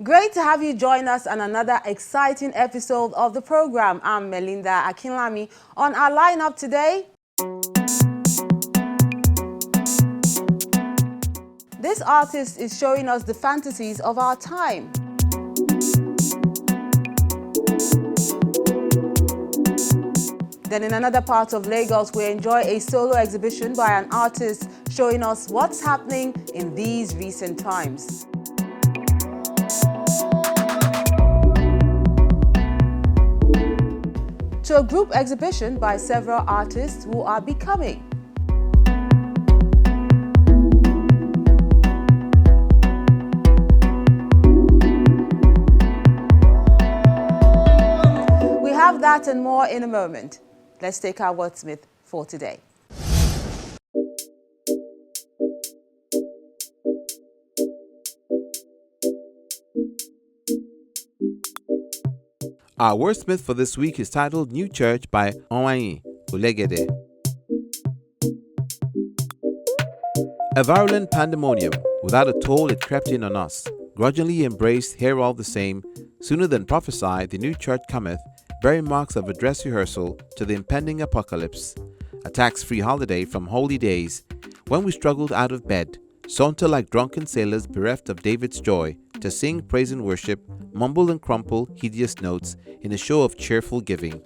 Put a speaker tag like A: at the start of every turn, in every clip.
A: Great to have you join us on another exciting episode of the program. I'm Melinda Akinlami. On our lineup today, this artist is showing us the fantasies of our time. Then in another part of Lagos, we enjoy a solo exhibition by an artist showing us what's happening in these recent times. To a group exhibition by several artists who are becoming. We have that and more in a moment. Let's take our Wordsmith for today.
B: Our Wordsmith for this week is titled New Church by Onwanyi Olegede. A virulent pandemonium, without a toll it crept in on us, grudgingly embraced here all the same, sooner than prophesied the new church cometh, bearing marks of a dress rehearsal to the impending apocalypse, a tax-free holiday from holy days, when we struggled out of bed, saunter like drunken sailors bereft of David's joy, to sing praise and worship, mumble and crumple hideous notes in a show of cheerful giving.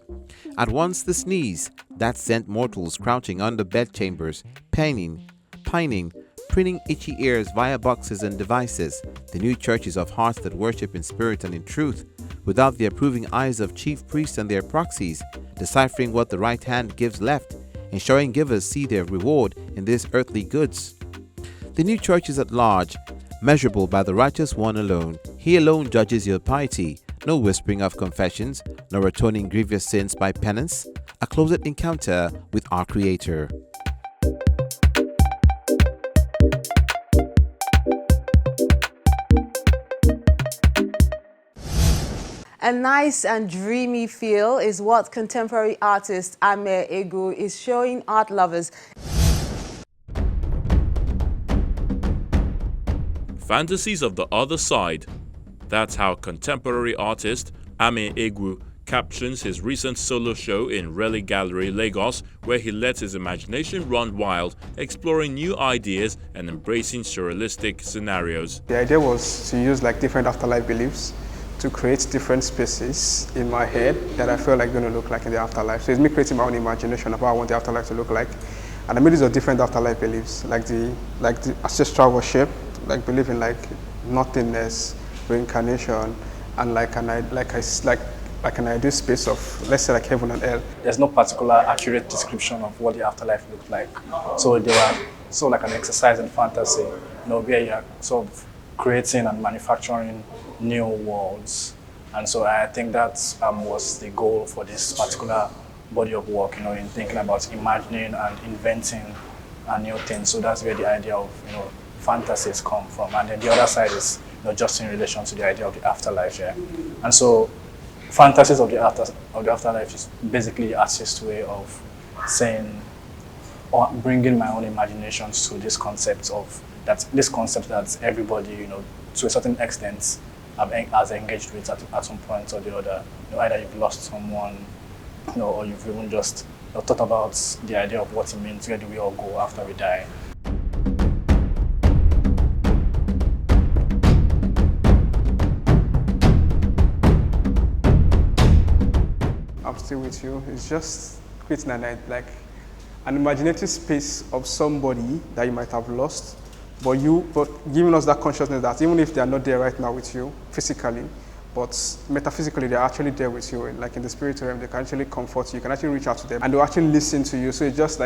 B: At once the sneeze, that sent mortals crouching under bedchambers, pining, printing itchy ears via boxes and devices, the new churches of hearts that worship in spirit and in truth, without the approving eyes of chief priests and their proxies, deciphering what the right hand gives left, ensuring givers see their reward in this earthly goods. The new church is at large, measurable by the righteous one alone. He alone judges your piety, no whispering of confessions, nor atoning grievous sins by penance, a closet encounter with our Creator.
A: A nice and dreamy feel is what contemporary artist Chinyere Akuchukwu is showing art lovers.
C: Fantasies of the other side. That's how contemporary artist Chinyere Akuchukwu captions his recent solo show in Raleigh Gallery, Lagos, where he lets his imagination run wild, exploring new ideas and embracing surrealistic scenarios.
D: The idea was to use different afterlife beliefs to create different spaces in my head that I felt like going to look like in the afterlife. So it's me creating my own imagination of how I want the afterlife to look like. And I made use of different afterlife beliefs, like the ancestral worship, belief in nothingness, reincarnation, and an ideal space of, let's say, heaven and hell.
E: There's no particular accurate description of what the afterlife looks like. So they were sort of like an exercise in fantasy, where you're sort of creating and manufacturing new worlds. And so I think that was the goal for this particular body of work, in thinking about imagining and inventing a new thing. So that's where the idea of, fantasies come from. And then the other side is, just in relation to the idea of the afterlife. Yeah? And so fantasies of the afterlife is basically the artist's way of saying, or bringing my own imaginations to this concept that everybody, to a certain extent, has engaged with at some point or the other. Either you've lost someone, or you've even just thought about the idea of what it means, where do we all go after we die.
D: I'm still with you. It's just creating an imaginative space of somebody that you might have lost, but giving us that consciousness that even if they are not there right now with you physically, but metaphysically they're actually there with you, in the spiritual realm. They can actually comfort you. You can actually reach out to them, and they'll actually listen to you. So it's just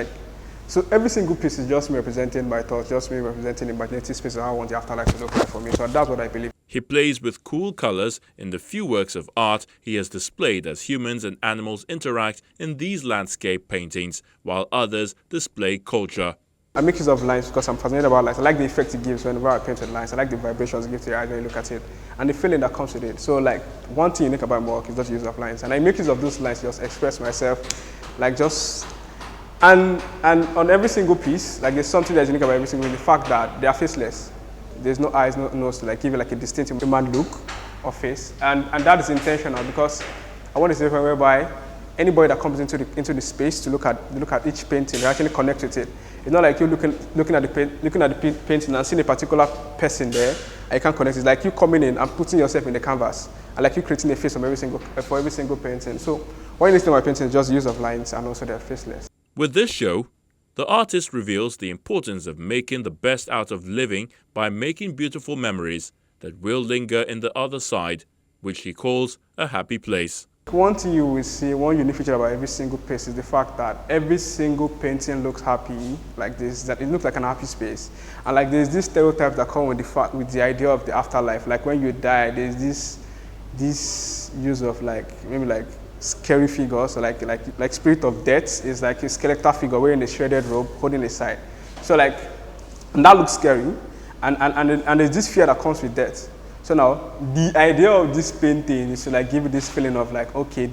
D: so every single piece is just me representing my thoughts, just me representing imaginative space of how I want the afterlife to look like for me. So that's what I believe.
C: He plays with cool colors in the few works of art he has displayed as humans and animals interact in these landscape paintings, while others display culture.
D: I make use of lines because I'm fascinated about lines. I like the effect it gives whenever I paint with lines. I like the vibrations it gives to your eye when you look at it, and the feeling that comes with it. So one thing unique about my work is just use of lines, and I make use of those lines to just express myself, and on every single piece, there's something that's unique about every single piece. The fact that they are faceless. There's no eyes, no nose to give it a distinct human look. of face, and that is intentional because I want to say whereby anybody that comes into the space to look at each painting, they actually connect with it. It's not like you looking at the painting and seeing a particular person there, and you can't connect. It's like you coming in and putting yourself in the canvas, and like you creating a face for every single painting. So what you need to know about painting is just use of lines and also they're faceless.
C: With this show, the artist reveals the importance of making the best out of living by making beautiful memories that will linger in the other side, which he calls a happy place.
D: One thing you will see, one unique feature about every single piece is the fact that every single painting looks happy, like this, that it looks like an happy space. And like there's this stereotype that come with the idea of the afterlife. Like when you die, there's this use of maybe scary figures, or like spirit of death is like a skeletal figure wearing a shredded robe, holding a scythe. So and that looks scary, and there's this fear that comes with death. So now, the idea of this painting is to give you this feeling of okay,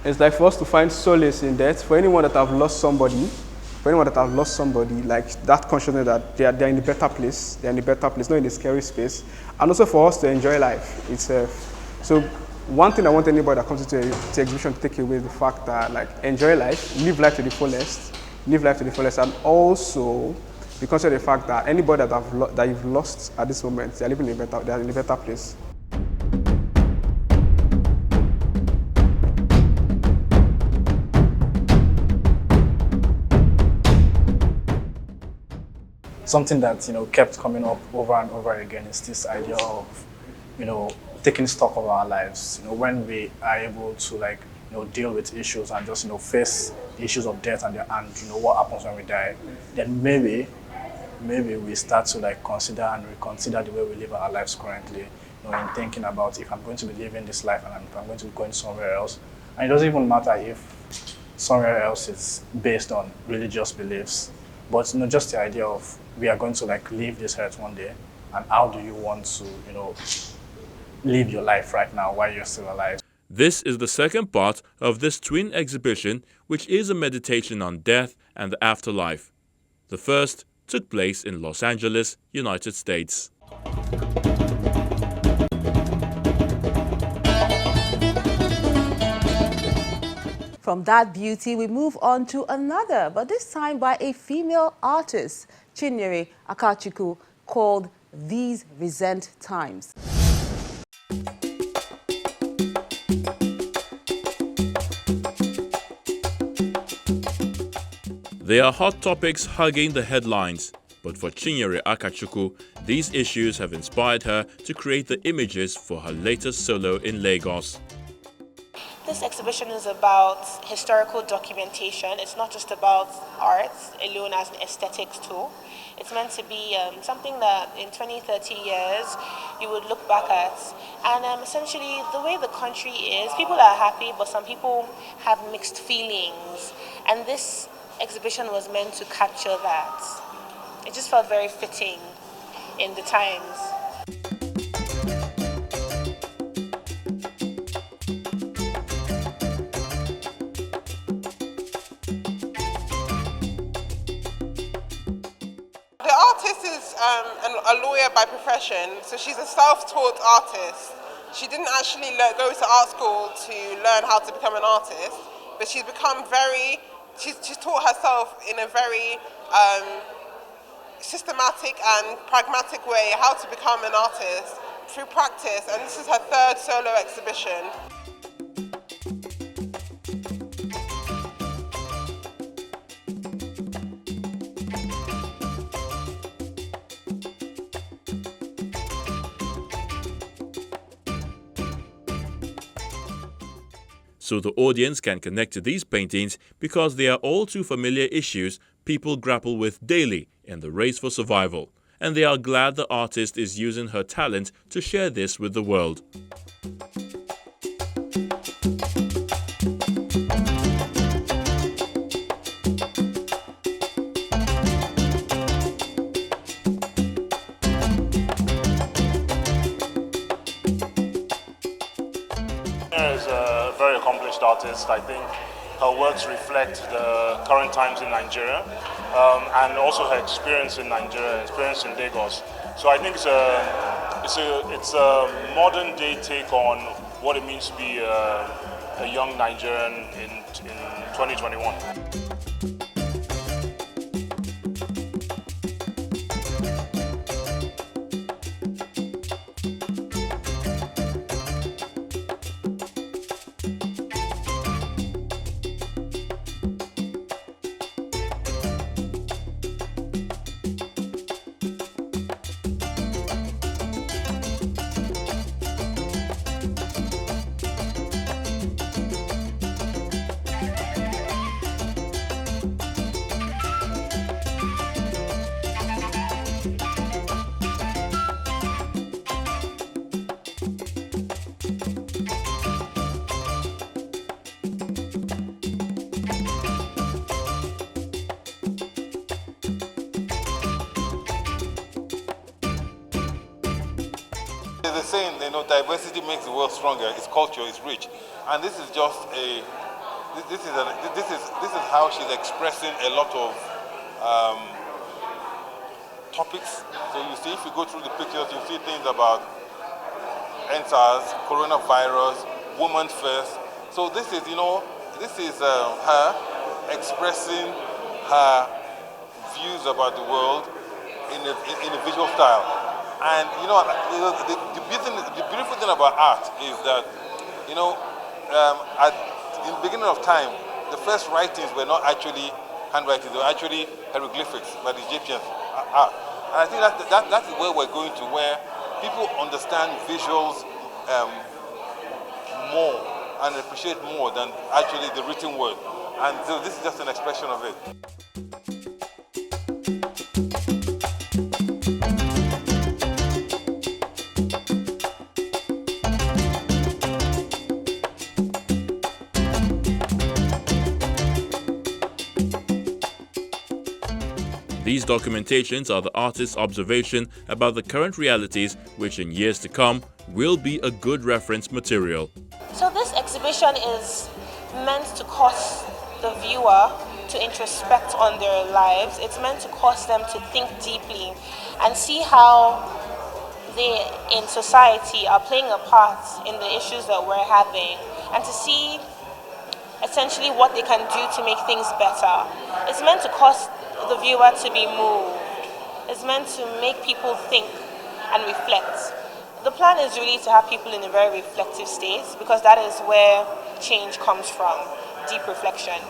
D: it's like for us to find solace in death. For anyone that have lost somebody, like that consciousness that they're in a better place, not in a scary space, and also for us to enjoy life itself. So one thing I want anybody that comes into the exhibition to take away is the fact that enjoy life, live life to the fullest, and also because of the fact that anybody that you've lost at this moment, they're in a better place.
E: Something that kept coming up over and over again is this idea of taking stock of our lives. When we are able to deal with issues and just face the issues of death and what happens when we die, then maybe we start to consider and reconsider the way we live our lives currently, in thinking about if I'm going to be living this life and if I'm going to be going somewhere else. And it doesn't even matter if somewhere else is based on religious beliefs, but just the idea of we are going to leave this earth one day, and how do you want to live your life right now while you're still alive.
C: This is the second part of this twin exhibition, which is a meditation on death and the afterlife. The first took place in Los Angeles, United States.
A: From that beauty, we move on to another, but this time by a female artist, Chinyere Akuchukwu, called These Recent Times.
C: There are hot topics hugging the headlines, but for Chinyere Akuchukwu, these issues have inspired her to create the images for her latest solo in Lagos.
F: This exhibition is about historical documentation. It's not just about art alone as an aesthetics tool. It's meant to be something that in 20, 30 years you would look back at. And essentially the way the country is, people are happy, but some people have mixed feelings. And this exhibition was meant to capture that. It just felt very fitting in the times.
G: The artist is a lawyer by profession, so she's a self-taught artist. She didn't actually go to art school to learn how to become an artist, but she's become she's taught herself in a very systematic and pragmatic way how to become an artist through practice, and this is her third solo exhibition.
C: So the audience can connect to these paintings because they are all too familiar issues people grapple with daily in the race for survival, and they are glad the artist is using her talent to share this with the world.
H: Is a very accomplished artist. I think her works reflect the current times in Nigeria and also her experience in Nigeria, experience in Lagos. So I think it's a It's a modern day take on what it means to be a young Nigerian in 2021.
I: There's a saying, diversity makes the world stronger. Its culture is rich, and this is just a. This is how she's expressing a lot of topics. So you see, if you go through the pictures, you see things about NSARS, coronavirus, women first. So this is, her expressing her views about the world in a visual style. And the beautiful thing about art is that, in the beginning of time, the first writings were not actually handwritings; they were actually hieroglyphics by the Egyptians. And I think that is where we're going to, where people understand visuals more and appreciate more than actually the written word. And so this is just an expression of it.
C: These documentations are the artist's observation about the current realities which in years to come will be a good reference material.
F: So this exhibition is meant to cause the viewer to introspect on their lives. It's meant to cause them to think deeply and see how they in society are playing a part in the issues that we're having, and to see essentially what they can do to make things better. It's meant to cause the viewer to be moved. It's meant to make people think and reflect. The plan is really to have people in a very reflective state, because that is where change comes from, deep reflection.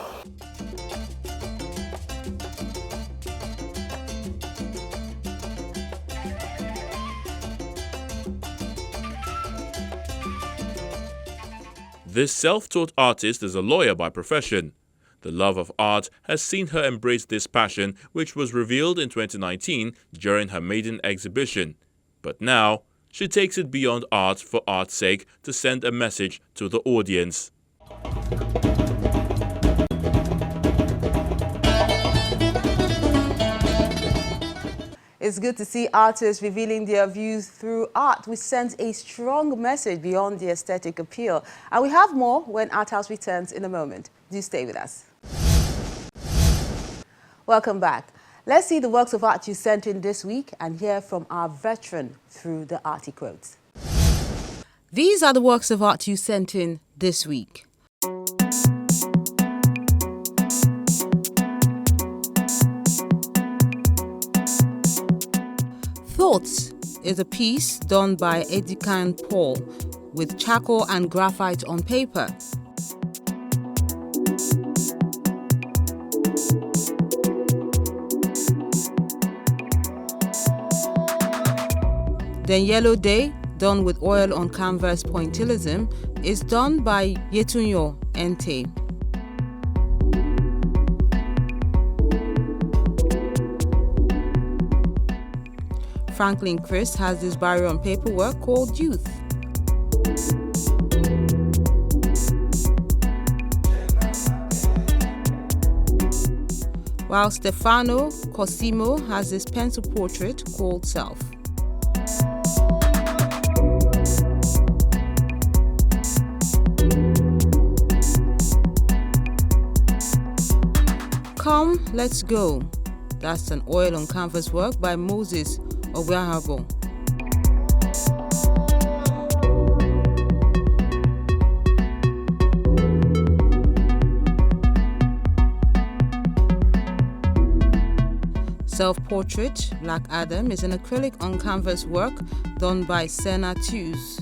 C: This self-taught artist is a lawyer by profession. The love of art has seen her embrace this passion, which was revealed in 2019 during her maiden exhibition. But now, she takes it beyond art for art's sake to send a message to the audience.
A: It's good to see artists revealing their views through art, which sends a strong message beyond the aesthetic appeal. And we have more when Art House returns in a moment. Do stay with us. Welcome back. Let's see the works of art you sent in this week and hear from our veteran through the arty quotes. These are the works of art you sent in this week. Thoughts is a piece done by Edikan Paul with charcoal and graphite on paper. Then Yellow Day, done with oil on canvas pointillism, is done by Yetunyo Ente. Franklin Chris has this barrier on paperwork called Youth. While Stefano Cosimo has this pencil portrait called Self. Come, Let's Go. That's an oil on canvas work by Moses Obiahabo. Self-Portrait, Black Adam, is an acrylic on canvas work done by Senna Tews.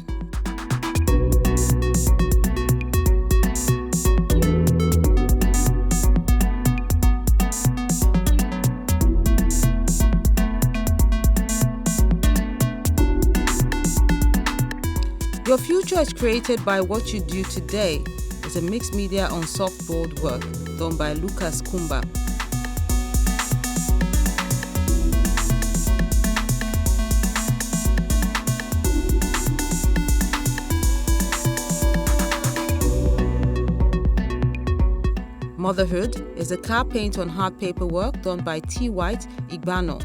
A: Your future is created by what you do today. It's a mixed media on softboard work done by Lucas Kumba. Motherhood is a car paint on hard paper work done by T. White Igbano.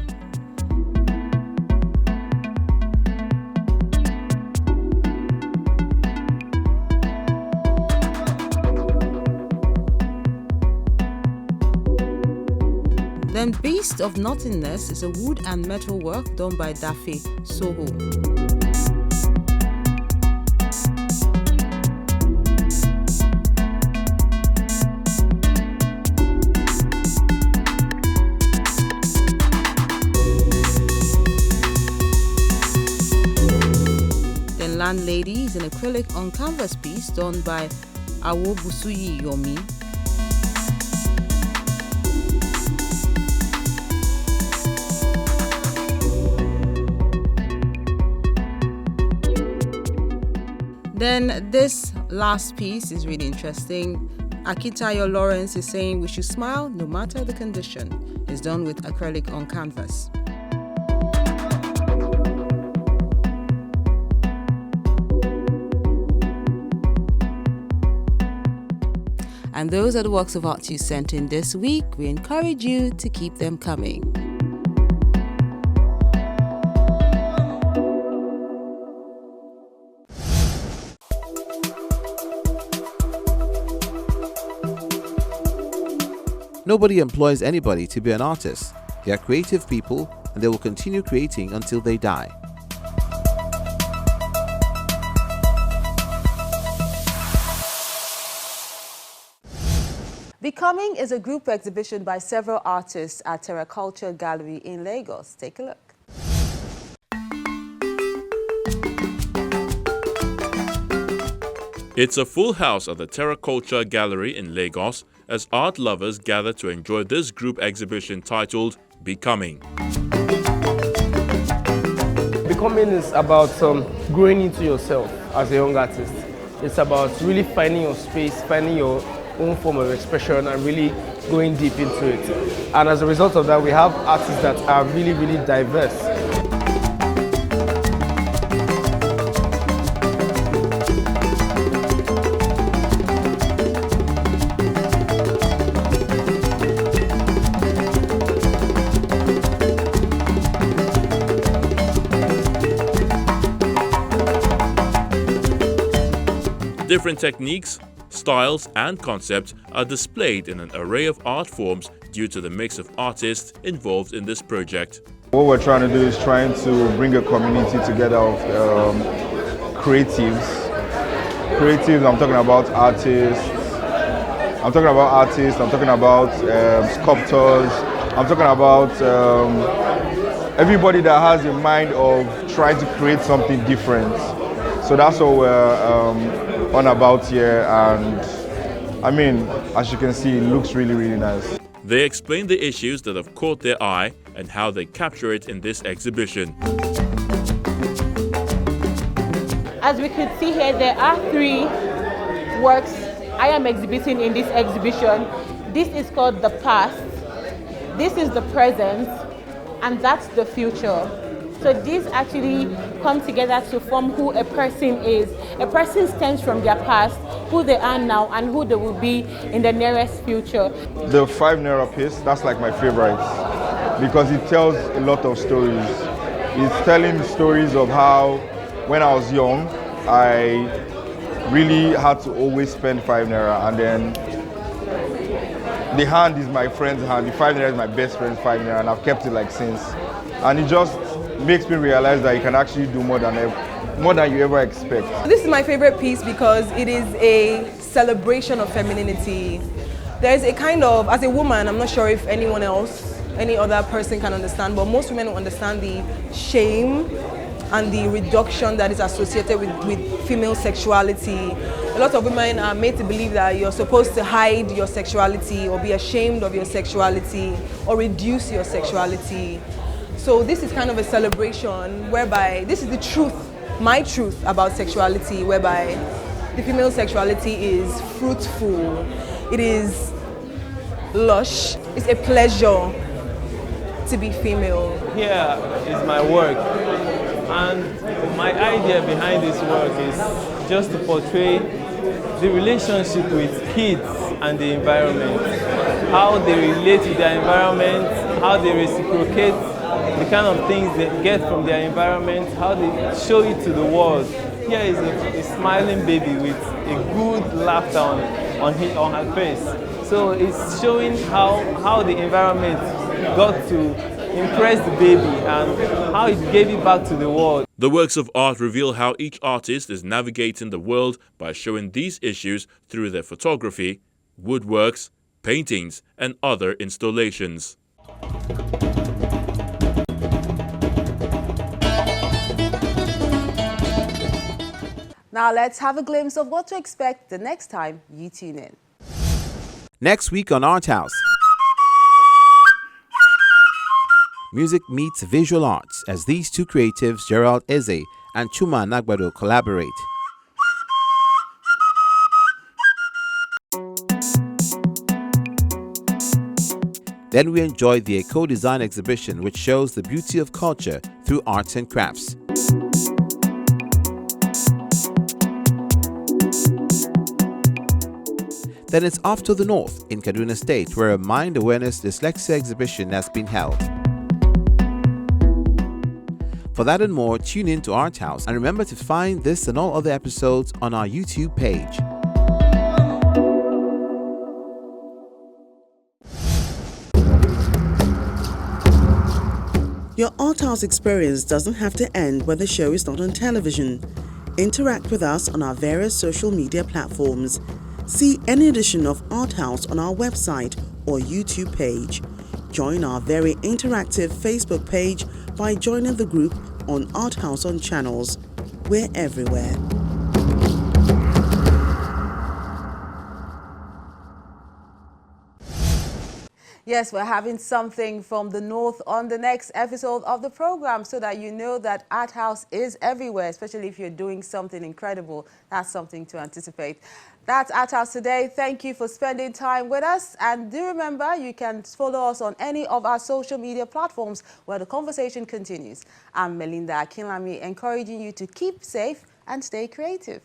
A: Then Beast of Nothingness is a wood and metal work done by Dafe Soho. Then Landlady is an acrylic on canvas piece done by Awobusuyi Yomi. Then this last piece is really interesting. Akitayo Lawrence is saying we should smile no matter the condition. It's done with acrylic on canvas. And those are the works of art you sent in this week. We encourage you to keep them coming.
B: Nobody employs anybody to be an artist. They are creative people and they will continue creating until they die.
A: Becoming is a group exhibition by several artists at TerraCulture Gallery in Lagos. Take a look.
C: It's a full house at the TerraCulture Gallery in Lagos as art lovers gather to enjoy this group exhibition titled Becoming.
D: Becoming is about growing into yourself as a young artist. It's about really finding your space, finding your own form of expression and really going deep into it. And as a result of that, we have artists that are really, really diverse.
C: Different techniques, styles and concepts are displayed in an array of art forms due to the mix of artists involved in this project.
J: What we're trying to do is trying to bring a community together of creatives. Creatives, I'm talking about artists. I'm talking about sculptors. I'm talking about everybody that has a mind of trying to create something different. So that's what we're on about here, and I mean, as you can see, it looks really, really nice.
C: They explain the issues that have caught their eye and how they capture it in this exhibition.
F: As we could see here, there are 3 works I am exhibiting in this exhibition. This is called the past, this is the present, and that's the future. So these actually come together to form who a person is. A person stems from their past, who they are now, and who they will be in the nearest future.
J: The 5 Naira piece, that's like my favorite because it tells a lot of stories. It's telling stories of how when I was young, I really had to always spend 5 Naira, and then the hand is my friend's hand, the 5 Naira is my best friend's 5 Naira, and I've kept it like since. And it just makes me realize that you can actually do more than you ever expect.
K: This is my favorite piece because it is a celebration of femininity. There's a kind of, as a woman, I'm not sure if anyone else any other person can understand, but most women don't understand the shame and the reduction that is associated with female sexuality. A lot of women are made to believe that you're supposed to hide your sexuality or be ashamed of your sexuality or reduce your sexuality. So this is kind of a celebration whereby this is the truth, my truth about sexuality, whereby the female sexuality is fruitful, it is lush, it's a pleasure to be female.
L: Here is my work, and my idea behind this work is just to portray the relationship with kids and the environment, how they relate to their environment, how they reciprocate the kind of things they get from their environment, how they show it to the world. Here is a smiling baby with a good laughter on her face. So it's showing how the environment got to impress the baby and how it gave it back to the world.
C: The works of art reveal how each artist is navigating the world by showing these issues through their photography, woodworks, paintings, and other installations.
A: Now let's have a glimpse of what to expect the next time you tune in.
B: Next week on Art House, music meets visual arts as these two creatives, Gerald Eze and Chuma Nagbado, collaborate. Then we enjoy the eco-design exhibition, which shows the beauty of culture through arts and crafts. Then it's off to the north in Kaduna State, where a Mind Awareness Dyslexia exhibition has been held. For that and more, tune in to Art House, and remember to find this and all other episodes on our YouTube page.
M: Your Art House experience doesn't have to end when the show is not on television. Interact with us on our various social media platforms. See any edition of Art House on our website or YouTube page. Join our very interactive Facebook page by joining the group on Art House on Channels. We're everywhere.
A: Yes, we're having something from the north on the next episode of the program so that you know that Art House is everywhere, especially if you're doing something incredible. That's something to anticipate. That's Art House today. Thank you for spending time with us. And do remember, you can follow us on any of our social media platforms where the conversation continues. I'm Melinda Akinlami, encouraging you to keep safe and stay creative.